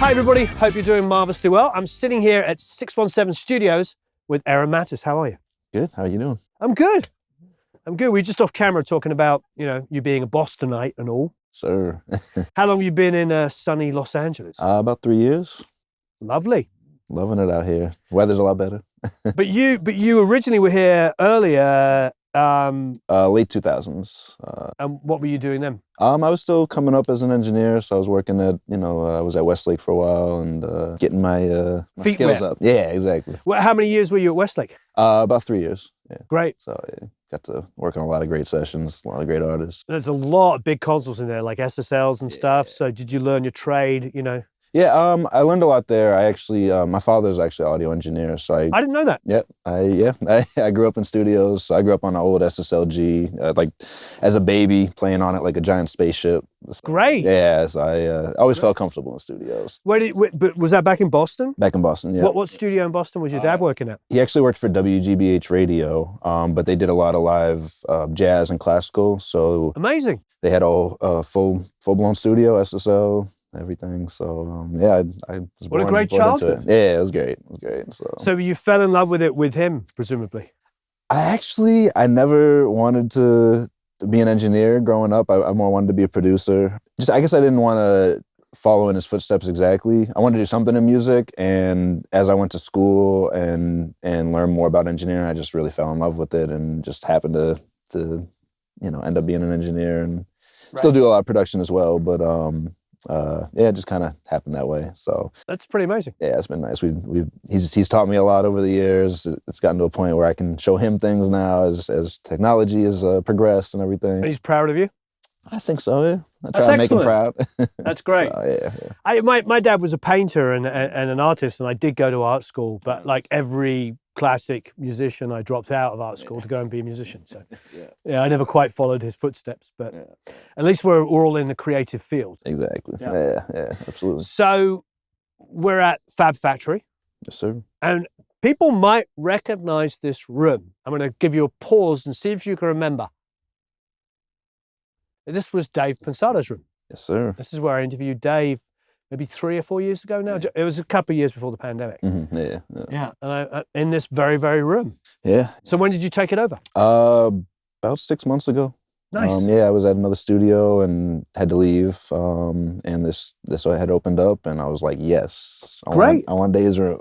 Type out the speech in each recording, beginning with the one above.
Hi everybody, hope you're doing marvelously well. I'm sitting here at 617 Studios with Aaron Mattis. How are you? Good, how are you doing? I'm good. We're just off camera talking about, you being a Bostonite and all. Sir. How long have you been in sunny Los Angeles? About 3 years. Lovely. Loving it out here. Weather's a lot better. But you originally were here earlier. Late 2000s. And what were you doing then? I was still coming up as an engineer, so I was working at, I was at Westlake for a while and getting my skills up. Yeah, exactly. Well, how many years were you at Westlake? About 3 years. Yeah. Great. So yeah, got to work on a lot of great sessions, a lot of great artists. There's a lot of big consoles in there, like SSLs and stuff. So did you learn your trade, Yeah, I learned a lot there. I actually, my father's actually an audio engineer, so I didn't know that. Yep, I grew up in studios. So I grew up on an old SSLG, like as a baby, playing on it like a giant spaceship. So, Great. Yeah, so I always felt comfortable in studios. But was that back in Boston? Back in Boston, yeah. What studio in Boston was your dad working at? He actually worked for WGBH Radio, but they did a lot of live jazz and classical. So amazing. They had a full-blown studio, SSL. Everything. So I was what a great childhood. Yeah, it was great. So you fell in love with it with him, presumably. I never wanted to be an engineer growing up. I more wanted to be a producer. I guess I didn't want to follow in his footsteps exactly. I wanted to do something in music, and as I went to school and learned more about engineering, I just really fell in love with it and just happened to end up being an engineer and still do a lot of production as well, but it just kind of happened that way. So that's pretty amazing. Yeah, it's been nice. He's taught me a lot over the years. It's gotten to a point where I can show him things now as technology has progressed and everything. And he's proud of you? I think so. Yeah, That's try to make him proud. That's great. So, yeah. My dad was a painter and an artist, and I did go to art school. But like every classic musician, I dropped out of art school to go and be a musician. So I never quite followed his footsteps. But at least we're all in the creative field. Exactly. Yeah, absolutely. So we're at Fab Factory. Yes, sir. And people might recognize this room. I'm going to give you a pause and see if you can remember. This was Dave Pensado's room. Yes, sir. This is where I interviewed Dave maybe 3 or 4 years ago now. It was a couple of years before the pandemic. Mm-hmm. Yeah. And I in this very, very room. Yeah. So when did you take it over? About 6 months ago. Nice. I was at another studio and had to leave. And this had opened up, and I was like, yes. I want Dave's room.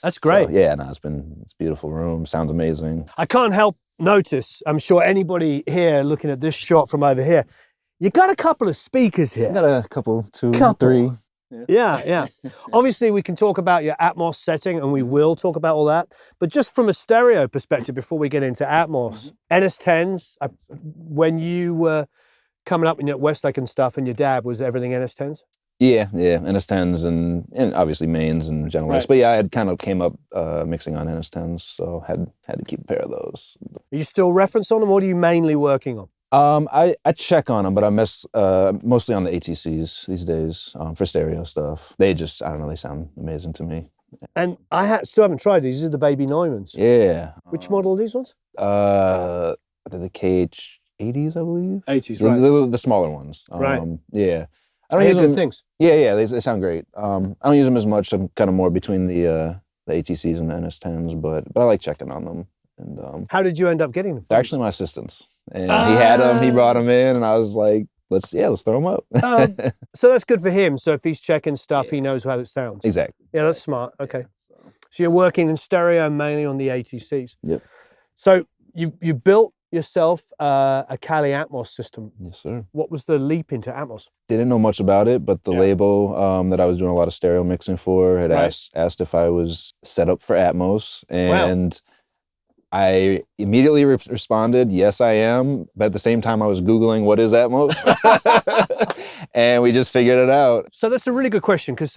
That's great. So, it's a beautiful room. Sounds amazing. I can't help notice, I'm sure anybody here looking at this shot from over here, you got a couple of speakers here. Got a couple, 3. Yeah. Obviously, we can talk about your Atmos setting, and we will talk about all that. But just from a stereo perspective, before we get into Atmos, NS10s, when you were coming up in your Westlake and stuff, and your dad, was everything NS10s? Yeah, NS10s and obviously mains and general S. But I had kind of came up mixing on NS10s, so had to keep a pair of those. Are you still reference on them, or what are you mainly working on? I check on them, but I mess mostly on the ATCs these days for stereo stuff. They just, I don't know, they sound amazing to me. And I still haven't tried these. These are the Baby Neumanns. Yeah. Which model are these ones? The KH80s, I believe. 80s, right. The smaller ones. Right. Yeah. I don't hear good things. Yeah, they sound great. I don't use them as much. I'm kind of more between the ATCs and the NS10s, but I like checking on them. And how did you end up getting them? They're actually my assistants, and he had them. He brought them in, and I was like, let's throw them up. So that's good for him. So if he's checking stuff, he knows how it sounds. Exactly. Yeah, that's smart. Okay. So you're working in stereo mainly on the ATCs. Yep. So you built yourself a Cali Atmos system. Yes, sir. What was the leap into Atmos? Didn't know much about it, but the label that I was doing a lot of stereo mixing for had asked if I was set up for Atmos, and I immediately responded, yes, I am. But at the same time, I was Googling, what is Atmos? And we just figured it out. So that's a really good question, because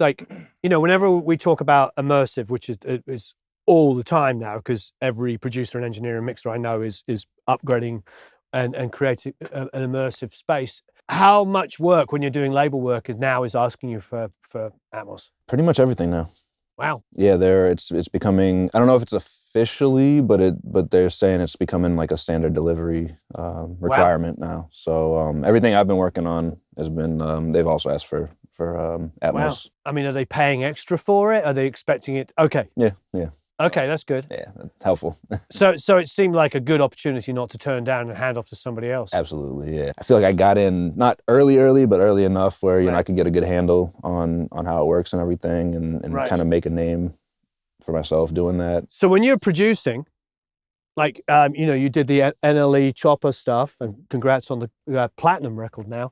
whenever we talk about immersive, which is all the time now, because every producer and engineer and mixer I know is upgrading and creating an immersive space. How much work, when you're doing label work, is asking you for Atmos? Pretty much everything now. Wow. Yeah, it's becoming, I don't know if it's officially, but they're saying it's becoming like a standard delivery requirement now. So everything I've been working on has been, they've also asked for Atmos. I mean, are they paying extra for it? Are they expecting it? Okay. Yeah. Okay, that's good. Yeah, that's helpful. So it seemed like a good opportunity not to turn down and hand off to somebody else. Absolutely, yeah. I feel like I got in not early, but early enough where I could get a good handle on how it works and everything, and kind of make a name for myself doing that. So when you're producing, like you did the NLE Chopper stuff, and congrats on the platinum record now.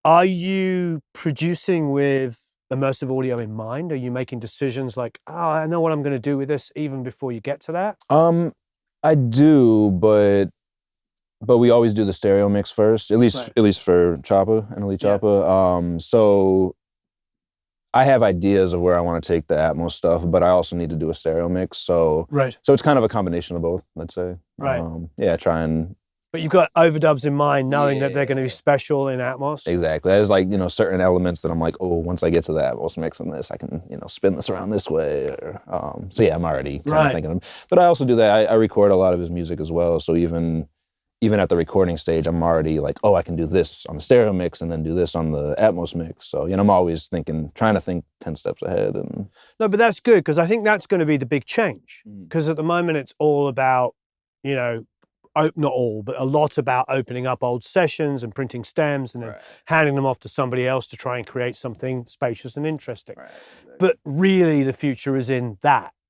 Are you producing with immersive audio in mind? Are you making decisions like, oh, I know what I'm going to do with this even before you get to that? I do, but we always do the stereo mix first, at least for Choppa, NLE Choppa. So I have ideas of where I want to take the Atmos stuff, but I also need to do a stereo mix. So so it's kind of a combination of both, let's say. Try and. But you've got overdubs in mind, knowing that they're going to be special in Atmos. Exactly. There's like, certain elements that I'm like, oh, once I get to the Atmos mix on this, I can, spin this around this way. Or, so yeah, I'm already kind of thinking of them. But I also do that. I record a lot of his music as well. So even at the recording stage, I'm already like, oh, I can do this on the stereo mix and then do this on the Atmos mix. So, I'm always trying to think 10 steps ahead. And no, but that's good, because I think that's going to be the big change. Because at the moment, it's all about, not all, but a lot about opening up old sessions and printing stems and then handing them off to somebody else to try and create something spacious and interesting. But really the future is in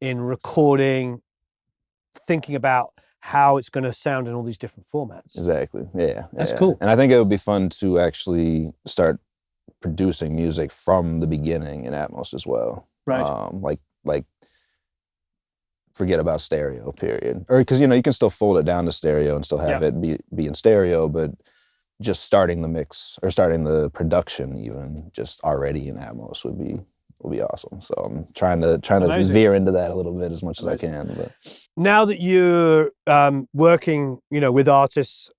recording, thinking about how it's going to sound in all these different formats. Exactly. Yeah. That's cool. And I think it would be fun to actually start producing music from the beginning in Atmos as well. Like forget about stereo, period. Or because you can still fold it down to stereo and still have it be in stereo, but just starting the mix or starting the production even just already in Atmos would be awesome. So I'm trying to veer into that a little bit as much as I can. But now that you're working, with artists,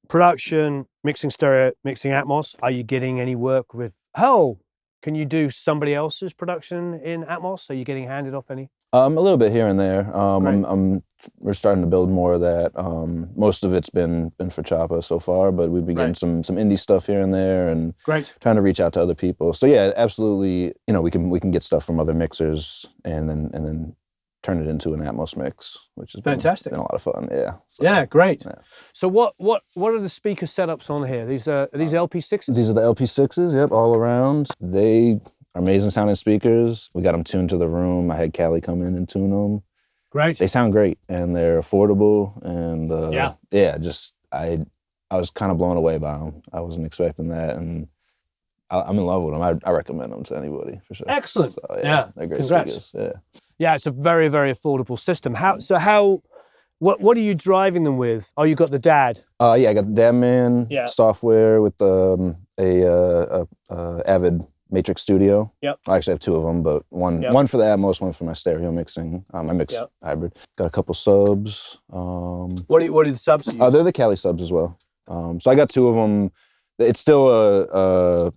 production, mixing stereo, mixing Atmos, are you getting any work with? Can you do somebody else's production in Atmos? Are you getting handed off any? A little bit here and there. We're starting to build more of that. Most of it's been for Choppa so far, but we've been getting some indie stuff here and there, and trying to reach out to other people. So yeah, absolutely. We can get stuff from other mixers and then turn it into an Atmos mix, which has fantastic. Been a lot of fun. Yeah. So, yeah, great. Yeah. So what are the speaker setups on here? These are these LP6s? These are the LP6s. Yep, all around. They are amazing sounding speakers. We got them tuned to the room. I had Callie come in and tune them. Great. They sound great, and they're affordable. And I was kind of blown away by them. I wasn't expecting that, and I'm in love with them. I recommend them to anybody for sure. Excellent. So, they're great speakers. Yeah. Yeah, it's a very, very affordable system. What are you driving them with? Oh, you got the DAD. I got the DADman software with a Avid Matrix Studio. Yep. I actually have two of them, but one for the Atmos, one for my stereo mixing. I mix hybrid. Got a couple subs. What are the subs you use? They're the Callie subs as well. So I got two of them. It's still a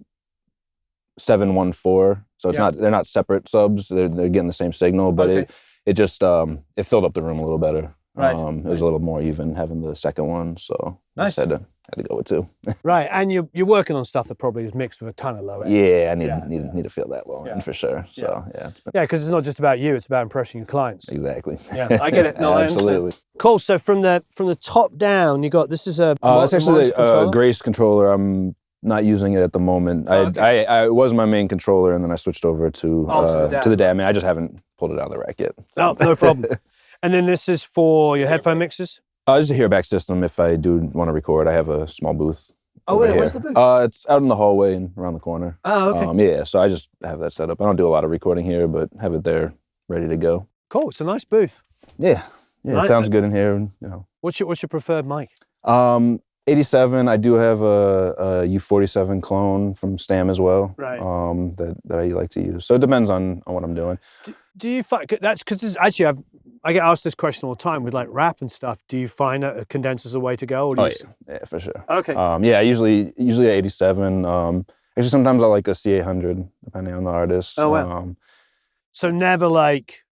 714, so it's not. They're not separate subs. They're getting the same signal, but it just it filled up the room a little better. It was a little more even having the second one, so I just had to go with two. Right, and you're working on stuff that probably is mixed with a ton of low end. Yeah, I need to feel that low end for sure. So because it's not just about you; it's about impressing your clients. Exactly. Yeah, I get it. No, absolutely. I understand. Cool. So from the top down, you got this is a. It's actually a Grace controller. I'm not using it at the moment. I was my main controller, and then I switched over to the DAD. I just haven't pulled it out of the rack yet. So. No problem. And then this is for your headphone mixes? Just a hearback system if I do want to record. I have a small booth. Oh, wait, where's the booth? It's out in the hallway and around the corner. Oh, okay. So I just have that set up. I don't do a lot of recording here, but have it there ready to go. Cool. It's a nice booth. Yeah. It sounds good in here. What's your preferred mic? 87. I do have a U47 clone from Stam as well. Right. That I like to use. So it depends on what I'm doing. Do you find that's because actually I get asked this question all the time with like rap and stuff. Do you find that a condenser's a way to go? Or yeah, for sure. Okay. Usually 87. Actually, sometimes I like a C800 depending on the artist. Oh wow. So never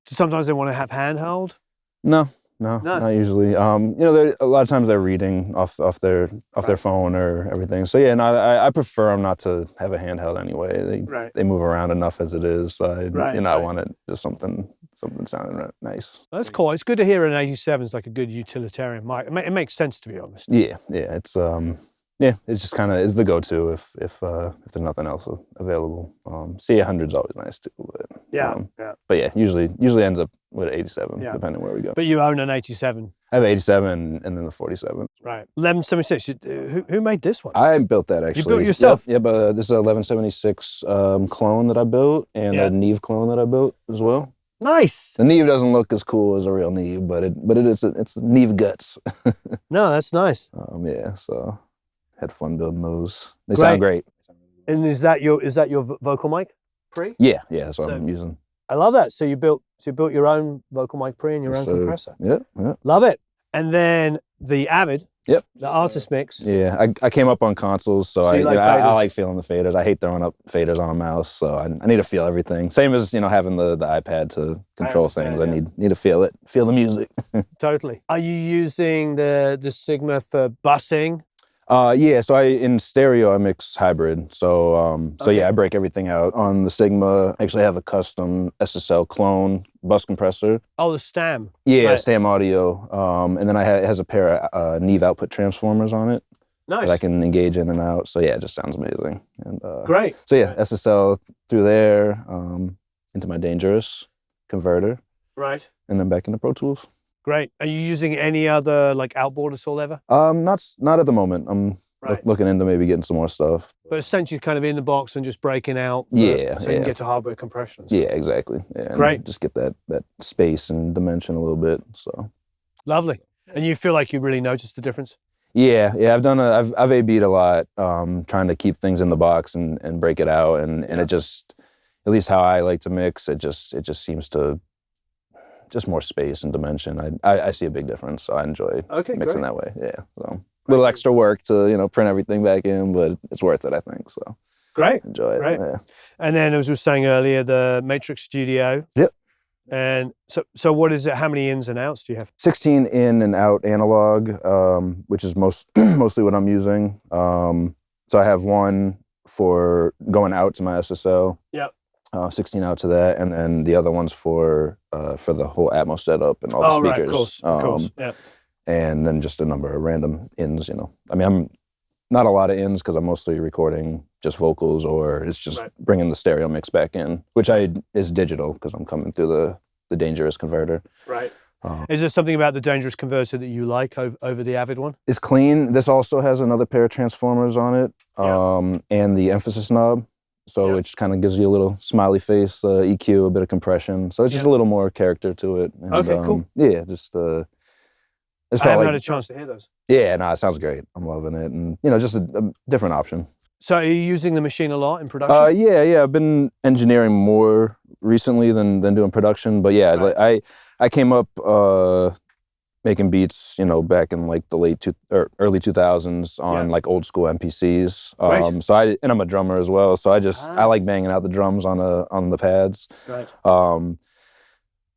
sometimes they want to have handheld. No, No, No. not usually. A lot of times they're reading off their phone or everything. So yeah, no, I prefer them not to have a handheld anyway. They move around enough as it is. So I wanted just something sounding nice. That's cool. It's good to hear an 87 is like a good utilitarian mic. It makes sense, to be honest. Yeah, it's just kind of is the go-to if there's nothing else available. C100's always nice too, but But yeah, usually ends up with an 87, depending where we go. But you own an 87. I have 87 and then the 47. Right. 1176. Who made this one? I built that actually. You built it yourself? Yep. This is a 1176 clone that I built and a Neve clone that I built as well. Nice. The Neve doesn't look as cool as a real Neve, but it's Neve guts. No, that's nice. So had fun building those. They sound great. And is that your vocal mic pre? Yeah, that's what I'm using. I love that. So you built your own vocal mic pre and your own compressor. Yeah. Love it. And then the Avid. Yep. The Artist Mix. Yeah, I came up on consoles, so I like feeling the faders. I hate throwing up faders on a mouse, so I need to feel everything. Same as having the iPad to control things. I need to feel the music. Totally. Are you using the Sigma for bussing? So in stereo I mix hybrid. So I break everything out on the Sigma. I actually have a custom SSL clone bus compressor. Oh, the Stam. Yeah, Stam Audio. And then it has a pair of Neve output transformers on it. Nice. That I can engage in and out. So yeah, it just sounds amazing. And great. So yeah, SSL through there into my Dangerous converter. Right. And then back into Pro Tools. Great. Are you using any other like outboard at all ever? Not at the moment. I'm looking into maybe getting some more stuff. But essentially kind of in the box and just breaking out. So you can get to hardware compression. Yeah, exactly. Yeah, great. Just get that space and dimension a little bit. So lovely. And you feel like you really noticed the difference? Yeah. I've A/B'd a lot, trying to keep things in the box and break it out, and it just, at least how I like to mix, it just seems to. Just more space and dimension. I see a big difference, so I enjoy mixing that way. Yeah, so a little extra work to print everything back in, but it's worth it, I think. So great, enjoy it. Great. Yeah. And then, as we were saying earlier, the Matrix Studio. Yep. And so what is it? How many ins and outs do you have? 16 in and out analog, which is mostly what I'm using. So I have one for going out to my SSL. Yep. 16 out to that, and then the other one's for the whole Atmos setup and all the speakers. Right, of course. Yeah. And then just a number of random ins. I mean, I'm not a lot of ins because I'm mostly recording just vocals, or it's just bringing the stereo mix back in, which is digital because I'm coming through the Dangerous converter. Right. Is there something about the Dangerous converter that you like over the Avid one? It's clean. This also has another pair of transformers on it, and the emphasis knob. So which kind of gives you a little smiley face, EQ, a bit of compression. So it's just a little more character to it. And, cool. Yeah, just I haven't had a chance to hear those. Yeah, no, it sounds great. I'm loving it, and just a different option. So are you using the machine a lot in production? Yeah. I've been engineering more recently than doing production, but yeah, I came up making beats, back in like the early 2000s on like old school MPCs. And I'm a drummer as well, so I like banging out the drums on the pads. Right.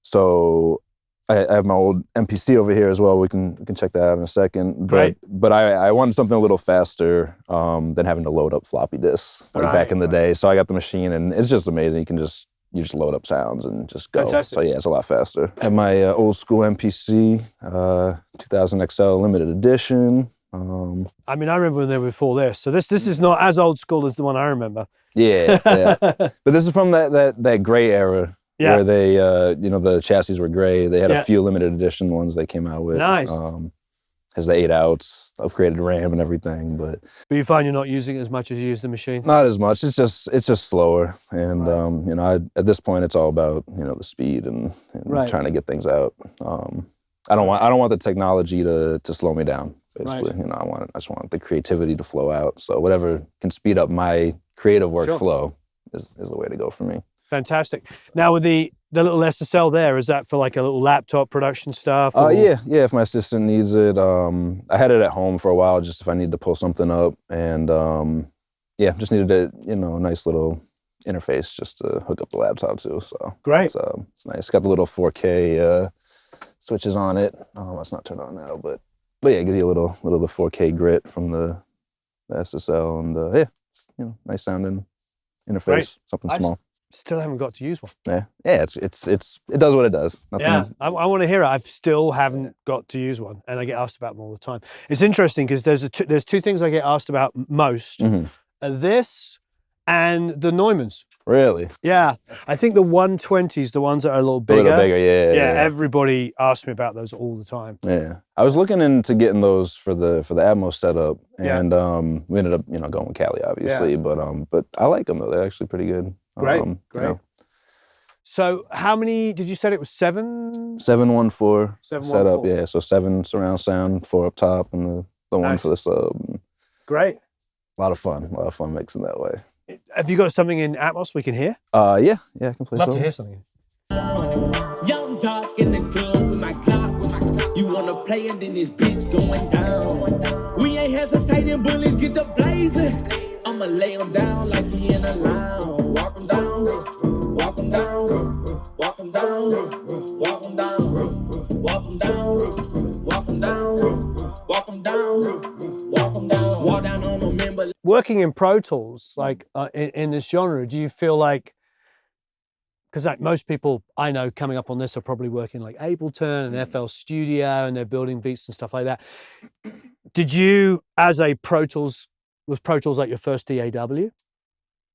So I have my old MPC over here as well. We can check that out in a second. But I wanted something a little faster than having to load up floppy disks back in the day. So I got the machine, and it's just amazing. You just load up sounds and just go. Fantastic. So yeah, it's a lot faster. I have my old school MPC, 2000 XL limited edition. I mean, I remember when they were before this. So this is not as old school as the one I remember. Yeah. But this is from that gray era where they, the chassis were gray. They had a few limited edition ones they came out with. Nice. Has the 8 outs, upgraded RAM and everything, but you find you're not using it as much as you use the machine? Not as much. It's just slower, and at this point it's all about the speed and trying to get things out. I don't want the technology to slow me down. Basically, I just want the creativity to flow out. So whatever can speed up my creative workflow is the way to go for me. Fantastic. Now with the little SSL there, is that for like a little laptop production stuff? Yeah. If my assistant needs it. I had it at home for a while just if I need to pull something up, and just needed a nice little interface just to hook up the laptop to. So great. It's nice. It's got the little 4K switches on it. It's not turned on now, but yeah, it gives you a little the 4K grit from the SSL, and yeah, you know, nice sounding interface, Great. something small. Still haven't got to use one. Yeah, it does what it does. Nothing. Yeah, I want to hear it. I've still haven't got to use one, and I get asked about them all the time. It's interesting because there's two things I get asked about most: this and the Neumanns. Really? Yeah, I think the 120s, the ones that are a little bigger. A little bigger, yeah. Everybody asks me about those all the time. Yeah, I was looking into getting those for the Atmos setup, and we ended up going with Cali, obviously, but I like them though. They're actually pretty good. Great. You know. So how many did you say it was? 7? 714 714. setup, yeah. So 7 surround sound, 4 up top, and the one for the sub. Great. A lot of fun mixing that way. Have you got something in Atmos we can hear? Yeah, I can play. Love to hear something. Young talk in the club with my clock. You wanna play and then this bitch going down. We ain't hesitating, bullies get the blazing. I'ma lay them down like he in a lounge. Walk them down, walk them down, walk them down, walk them down, walk them down, walk them down, walk them down, walk them down, walk down on them, member. Working in Pro Tools, like in this genre, do you feel like, because like most people I know coming up on this are probably working like Ableton and FL Studio, and they're building beats and stuff like that. Did you, as a Pro Tools, was Pro Tools like your first DAW?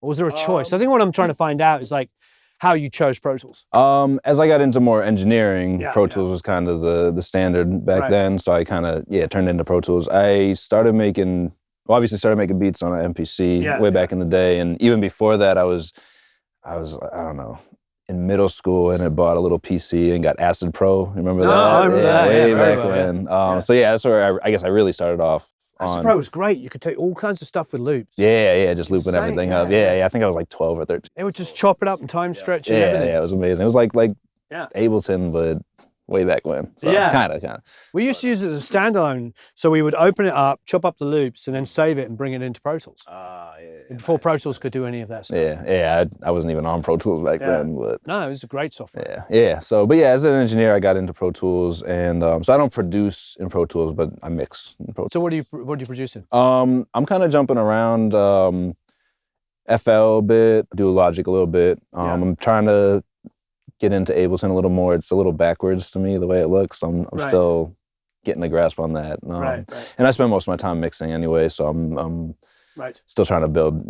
Or was there a choice? I think what I'm trying to find out is like how you chose Pro Tools. As I got into more engineering, Pro Tools was kind of the standard back then. So I kind of, turned into Pro Tools. I started making beats on an MPC way back in the day. And even before that, I was, I don't know, in middle school, and I bought a little PC and got Acid Pro. Remember that? I remember that. Way back when. So yeah, that's where I guess I really started off. Acid Pro was great. You could take all kinds of stuff with loops. Yeah, just looping everything up. Yeah, I think I was like 12 or 13. It would just chop it up and time stretch and everything. Yeah, it was amazing. It was like Ableton, but way back when. So kind of. We used to use it as a standalone. So we would open it up, chop up the loops, and then save it and bring it into Pro Tools. Before Pro Tools could do any of that stuff. Yeah. I wasn't even on Pro Tools back then, but no, it was a great software. Yeah. So, but yeah, as an engineer, I got into Pro Tools, and so I don't produce in Pro Tools, but I mix in Pro Tools. So what do you produce in? I'm kind of jumping around FL a bit, do Logic a little bit. I'm trying to get into Ableton a little more. It's a little backwards to me the way it looks. I'm still getting a grasp on that. And I spend most of my time mixing anyway, so I'm still trying to build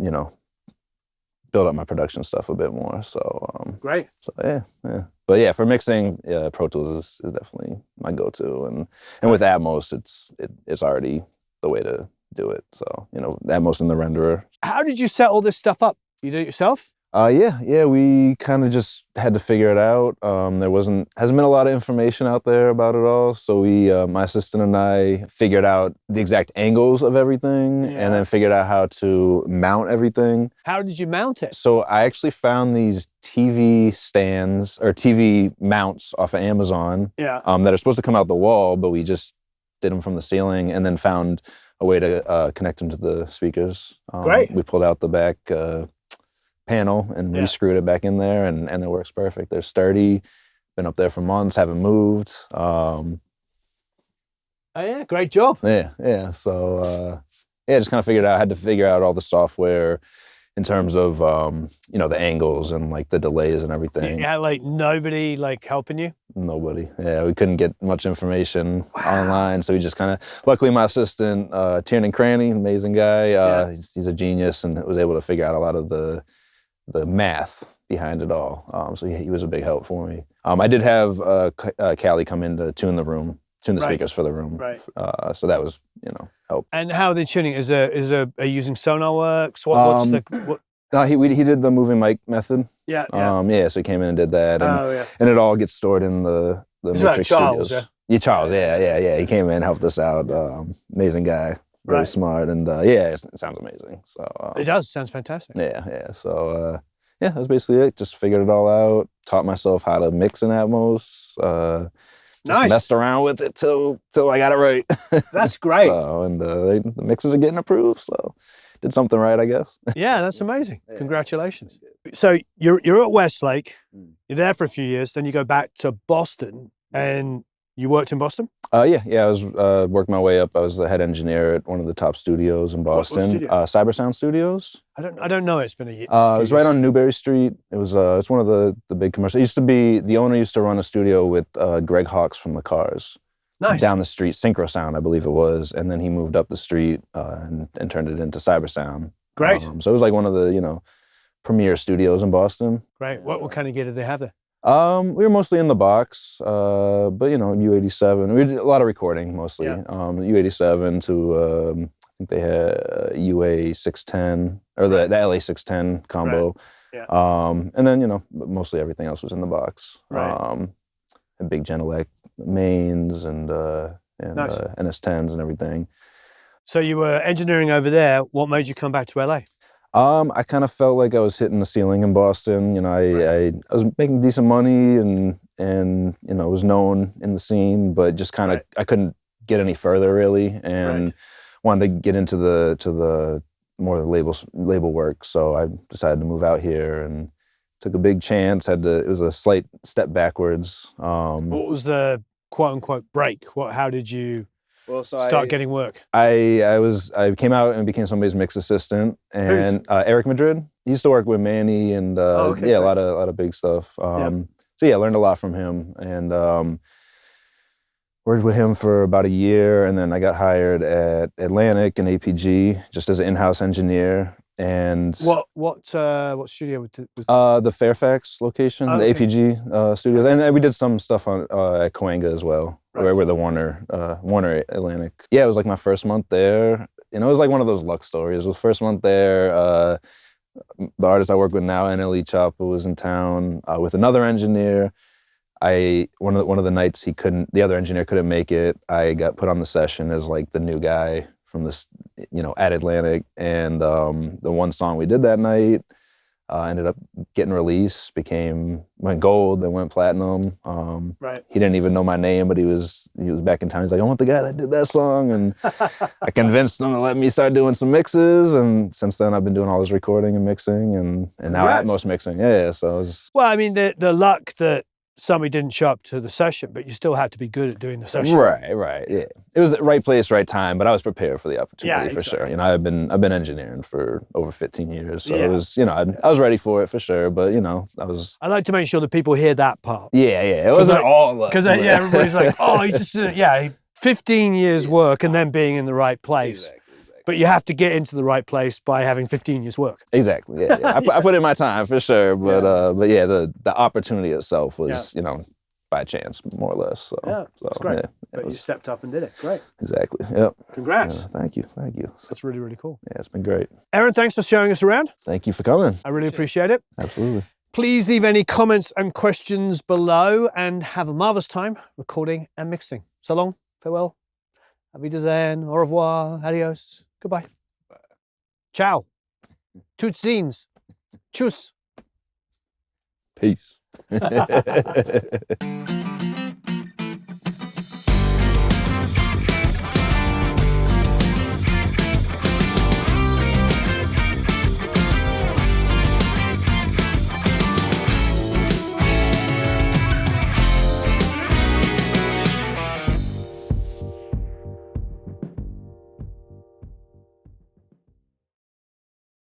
up my production stuff a bit more. So great. So yeah. But yeah, for mixing, Pro Tools is definitely my go-to, and with Atmos, it's already the way to do it. So Atmos in the renderer. How did you set all this stuff up? You do it yourself? Yeah, we kind of just had to figure it out. There hasn't been a lot of information out there about it all. So my assistant and I figured out the exact angles of everything, and then figured out how to mount everything. How did you mount it? So I actually found these TV stands or TV mounts off of Amazon that are supposed to come out the wall, but we just did them from the ceiling, and then found a way to connect them to the speakers. Great. We pulled out the back panel and re-screwed it back in there, and it works perfect. They're sturdy, been up there for months, haven't moved. Great job. So just kind of figured out, had to figure out all the software in terms of the angles and like the delays and everything. Like nobody like helping you? Nobody. We couldn't get much information online, so we just kind of, luckily my assistant, Tiernan Cranny, amazing guy, he's a genius, and was able to figure out a lot of the math behind it all. So he was a big help for me. I did have Cali come in to tune the speakers for the room. Right. So that was, help. And how are they tuning? Are you using SonarWorks? What? No, he did the moving mic method. Yeah. So he came in and did that, and it all gets stored in the Matrix Charles, Studios. Charles. Yeah. He came in, helped us out. Amazing guy. Very smart, and it sounds amazing. So it does. It sounds fantastic. Yeah. So that was basically it. Just figured it all out. Taught myself how to mix in Atmos. Just messed around with it till I got it right. That's great. So, and the mixes are getting approved. So did something right, I guess. Yeah, that's amazing. Congratulations. So you're at Westlake. You're there for a few years. Then you go back to Boston, and You worked in Boston? Yeah. I was worked my way up. I was the head engineer at one of the top studios in Boston. studio? Cyber Sound Studios. I don't know. It's been a year. It was right on Newberry Street. It was it's one of the big commercials. It used to be, the owner used to run a studio with Greg Hawkes from the Cars. Nice. Down the street, Synchro Sound, I believe it was, and then he moved up the street and turned it into Cyber Sound. Great. So it was like one of the premier studios in Boston. Great. What kind of gear did they have there? We were mostly in the box, but U87. We did a lot of recording mostly. Yeah. U87 to I think they had UA610 or the LA610 combo. Right. Yeah. And then mostly everything else was in the box. Right. A big Genelec mains and Nice. NS10s and everything. So you were engineering over there. What made you come back to LA? I kind of felt like I was hitting the ceiling in Boston. I was making decent money and was known in the scene, but just kind of I couldn't get any further really, and wanted to get into the more the label work. So I decided to move out here and took a big chance. It was a slight step backwards. What was the quote unquote break? How did you start getting work? I came out and became somebody's mix assistant, and Eric Madrid. He used to work with Manny and a lot of big stuff. So I learned a lot from him, and worked with him for about a year, and then I got hired at Atlantic and APG just as an in-house engineer. And what studio was the Fairfax location, the APG studios, and we did some stuff on at Cahuenga as well, where the Warner Atlantic. Yeah, it was like my first month there. It was like one of those luck stories. It was first month there. The artist I work with now, NLE Choppa, was in town with another engineer. One of the nights the other engineer couldn't make it. I got put on the session as like the new guy from this, at Atlantic, and the one song we did that night ended up getting released, went gold, then went platinum. He didn't even know my name, but he was back in town. He's like, I want the guy that did that song, and I convinced him to let me start doing some mixes, and since then I've been doing all this recording and mixing, and now Atmos mixing. Yeah, so it was... Well, I mean, the luck that somebody didn't show up to the session, but you still had to be good at doing the session. Right, yeah. It was the right place, right time, but I was prepared for the opportunity for sure. I've been engineering for over 15 years, so it was, I was ready for it for sure, but I like to make sure that people hear that part. Yeah, it wasn't all luck. Because everybody's like, oh, he's just 15 years work and then being in the right place. Exactly. But you have to get into the right place by having 15 years work. Exactly. Yeah. I put in my time for sure, but the opportunity itself was by chance more or less. So that's great. Yeah, but you stepped up and did it. Great. Exactly. Yep. Congrats. Thank you. That's really, really cool. Yeah, it's been great. Aaron, thanks for showing us around. Thank you for coming. I really appreciate it. Absolutely. Please leave any comments and questions below, and have a marvelous time recording and mixing. So long, farewell, auf Wiedersehen, au revoir, adios. Goodbye. Ciao. Tut scenes. Tschüss. Peace.